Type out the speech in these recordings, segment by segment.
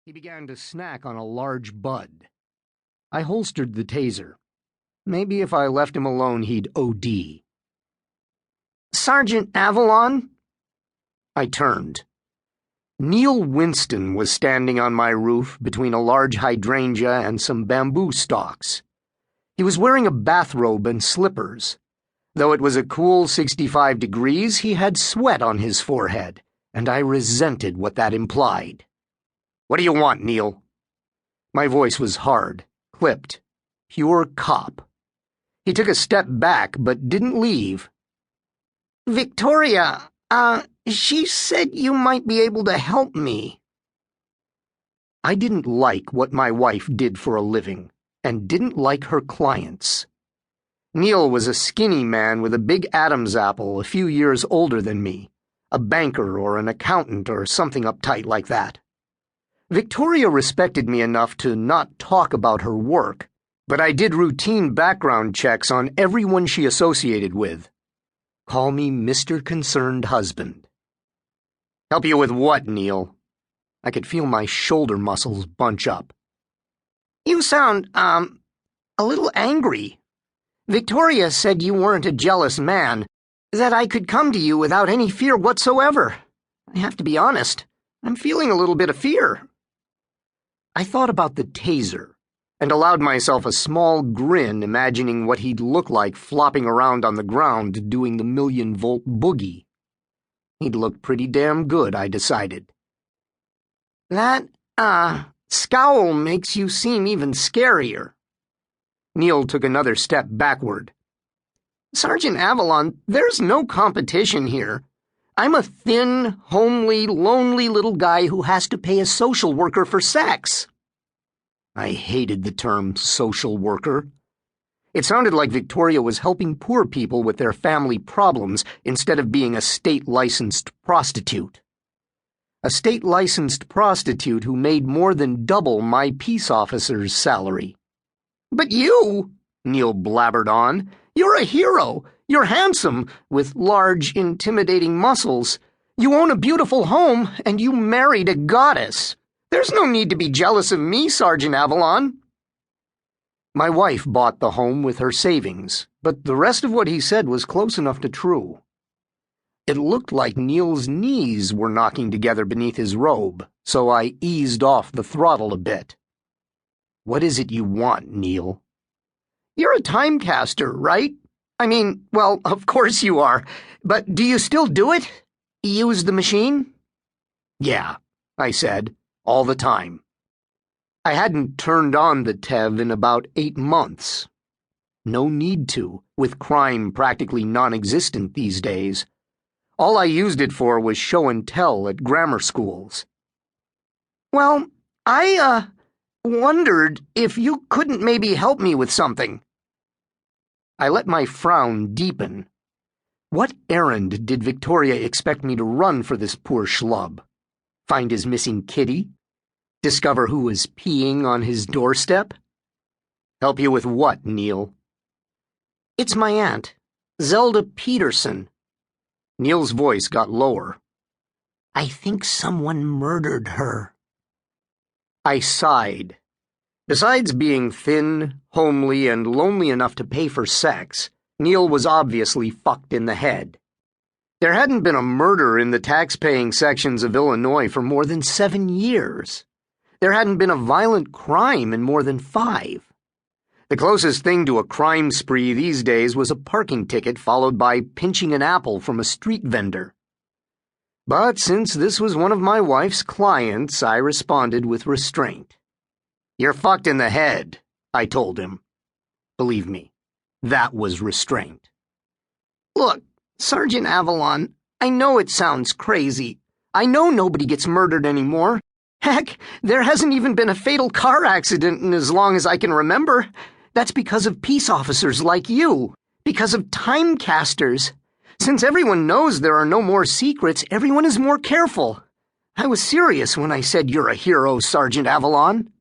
He began to snack on a large bud. I holstered the taser. Maybe if I left him alone, he'd OD. "Sergeant Avalon?" I turned. Neil Winston was standing on my roof between a large hydrangea and some bamboo stalks. He was wearing a bathrobe and slippers. Though it was a cool 65 degrees, he had sweat on his forehead, and I resented what that implied. "What do you want, Neil?" My voice was hard, clipped, pure cop. He took a step back, but didn't leave. "Victoria, she said you might be able to help me." I didn't like what my wife did for a living, and didn't like her clients. Neil was a skinny man with a big Adam's apple, a few years older than me, a banker or an accountant or something uptight like that. Victoria respected me enough to not talk about her work, but I did routine background checks on everyone she associated with. Call me Mr. Concerned Husband. "Help you with what, Neil?" I could feel my shoulder muscles bunch up. "You sound, a little angry. Victoria said you weren't a jealous man, that I could come to you without any fear whatsoever. I have to be honest, I'm feeling a little bit of fear." I thought about the taser, and allowed myself a small grin imagining what he'd look like flopping around on the ground doing the 1,000,000-volt boogie. He'd look pretty damn good, I decided. "That, scowl makes you seem even scarier." Neil took another step backward. "Sergeant Avalon, there's no competition here. I'm a thin, homely, lonely little guy who has to pay a social worker for sex." I hated the term social worker. It sounded like Victoria was helping poor people with their family problems instead of being a state-licensed prostitute. A state-licensed prostitute who made more than double my peace officer's salary. "But you," Neil blabbered on, "you're a hero. You're handsome, with large, intimidating muscles. You own a beautiful home, and you married a goddess. There's no need to be jealous of me, Sergeant Avalon." My wife bought the home with her savings, but the rest of what he said was close enough to true. It looked like Neil's knees were knocking together beneath his robe, so I eased off the throttle a bit. "What is it you want, Neil?" "You're a timecaster, right? I mean, well, of course you are. But do you still do it? Use the machine?" "Yeah," I said, "all the time." I hadn't turned on the TEV in about 8 months. No need to, with crime practically non-existent these days. All I used it for was show and tell at grammar schools. "Well, I, wondered if you couldn't maybe help me with something." I let my frown deepen. What errand did Victoria expect me to run for this poor schlub? Find his missing kitty? Discover who was peeing on his doorstep? "Help you with what, Neil?" "It's my aunt, Zelda Peterson." Neil's voice got lower. "I think someone murdered her." I sighed. Besides being thin, homely, and lonely enough to pay for sex, Neil was obviously fucked in the head. There hadn't been a murder in the tax-paying sections of Illinois for more than 7 years. There hadn't been a violent crime in more than 5. The closest thing to a crime spree these days was a parking ticket followed by pinching an apple from a street vendor. But since this was one of my wife's clients, I responded with restraint. "You're fucked in the head," I told him. Believe me, that was restraint. "Look, Sergeant Avalon, I know it sounds crazy. I know nobody gets murdered anymore. Heck, there hasn't even been a fatal car accident in as long as I can remember. That's because of peace officers like you, because of timecasters. Since everyone knows there are no more secrets, everyone is more careful. I was serious when I said you're a hero, Sergeant Avalon."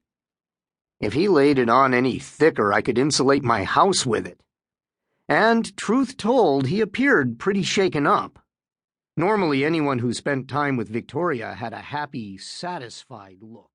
If he laid it on any thicker, I could insulate my house with it. And, truth told, he appeared pretty shaken up. Normally, anyone who spent time with Victoria had a happy, satisfied look.